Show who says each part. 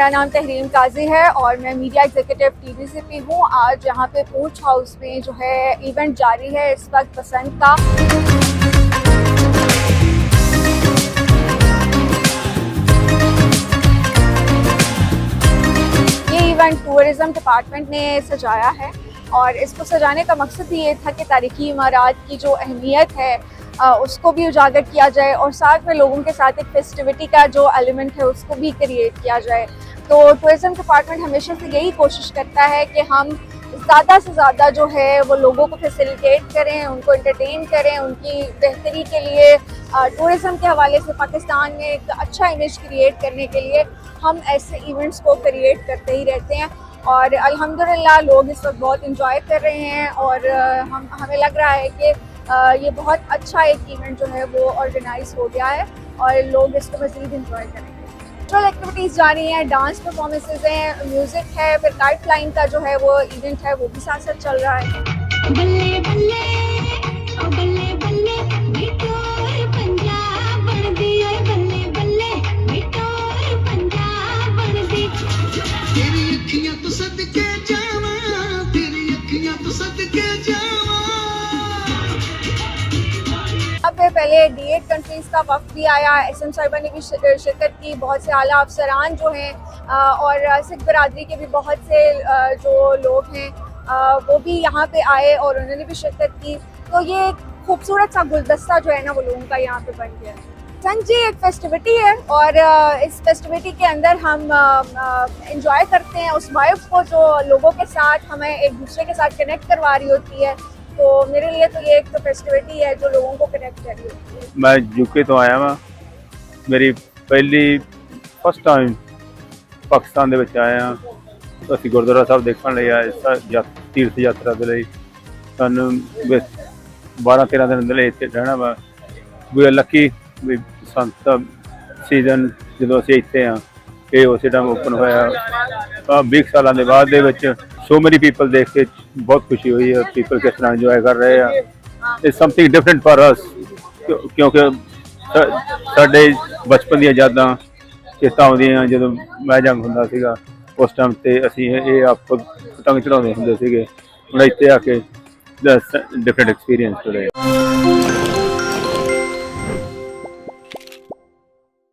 Speaker 1: मेरा नाम तहरीम काजी है और मैं मीडिया एग्जीक्यूटिव टीवीसीपी हूँ। आज यहाँ पे पूंछ हाउस में जो है इवेंट जारी है इस वक्त पसंद का। ये इवेंट टूरिज्म डिपार्टमेंट ने सजाया है और इसको सजाने का मकसद ये था कि तारीखी इमारत की जो अहमियत है उसको भी उजागर किया जाए और साथ में लोगों के साथ एक फेस्टिविटी का जो एलिमेंट है उसको भी क्रिएट किया जाए। तो टूरिज्म डिपार्टमेंट हमेशा से यही कोशिश करता है कि हम ज़्यादा से ज़्यादा जो है वो लोगों को फैसिलिटेट करें, उनको एंटरटेन करें, उनकी बेहतरी के लिए टूरिज़म के हवाले से पाकिस्तान में एक अच्छा इमेज क्रिएट करने के लिए हम ऐसे इवेंट्स को क्रिएट करते ही रहते हैं। और अल्हम्दुलिल्लाह लोग इस वक्त बहुत इंजॉय कर रहे हैं और हमें लग रहा है कि ये बहुत अच्छा एक इवेंट जो है वो ऑर्गेनाइज हो गया है और लोग इसको मज़ीद इंजॉय करेंगे। कल्चरल एक्टिविटीज़ जारी हैं, डांस परफॉर्मेंसेज हैं, म्यूज़िक है, फिर काइट फ्लाइंग का जो है वो इवेंट है वो भी साथ साथ चल रहा है। बल्ले बल्ले ओ बल्ले बल्ले बिटोर पंजाब बन दी, बल्ले बल्ले बिटोर पंजाब बन दी। तेरी अखियां तो सदके जावा, तेरी अखियां तो सदके जावा। अब पहले D8 कंट्रीज़ का वक्त भी आया, SM साहिबा ने भी शिरकत की, बहुत से आला अफसरान जो हैं और सिख बरादरी के भी बहुत से जो लोग हैं वो भी यहाँ पे आए और उन्होंने भी शिरकत की। तो ये एक खूबसूरत सा गुलदस्ता जो है ना वो लोगों का यहाँ पे बन गया। संग जी एक फेस्टिविटी है और इस फेस्टिविटी के अंदर हम इंजॉय करते हैं उस वाइब को जो लोगों के साथ हमें एक दूसरे के साथ कनेक्ट करवा रही होती है। तो मेरे लिए तो ये एक तो फेस्टिविटी है जो लोगों को कनेक्ट कर रही होती है।
Speaker 2: मैं यूके तो आया हाँ, मेरी पहली फर्स्ट टाइम पाकिस्तान ਦੇ ਵਿੱਚ ਆਇਆ ਹਾਂ। ਅਸੀਂ ਗੁਰਦੁਆਰਾ ਸਾਹਿਬ ਦੇਖਣ ਲਈ ਆਏ ਤੀਰਥ ਯਾਤਰਾ ਦੇ ਲਈ। ਸਾਨੂੰ 12-13 ਦਿਨ ਦੇ ਲਈ ਇੱਥੇ ਰਹਿਣਾ ਵਾ। ਵੀ ਲੱਕੀ ਵੀ ਸੰਤ ਸੀਜ਼ਨ ਜਦੋਂ ਅਸੀਂ ਇੱਥੇ ਆ ਇਹ ਉਸੇ ਟਾਈਮ ਓਪਨ ਹੋਇਆ 20 ਸਾਲਾਂ ਦੇ ਬਾਅਦ ਦੇ ਵਿੱਚ। सो मेनी पीपल देख के बहुत खुशी हुई है। पीपल किस तरह इंजॉय कर रहे हैं, it's something different for us क्योंकि साडे बचपन दी यादां चेता आउंदियां जदों मैं जंग हुंदा सीगा उस टाइम ते असीं ये आप पतंग चढ़ाउंदे हुंदे सीगे। हुण इत्थे आके डिफरेंट एक्सपीरियंस टुडे।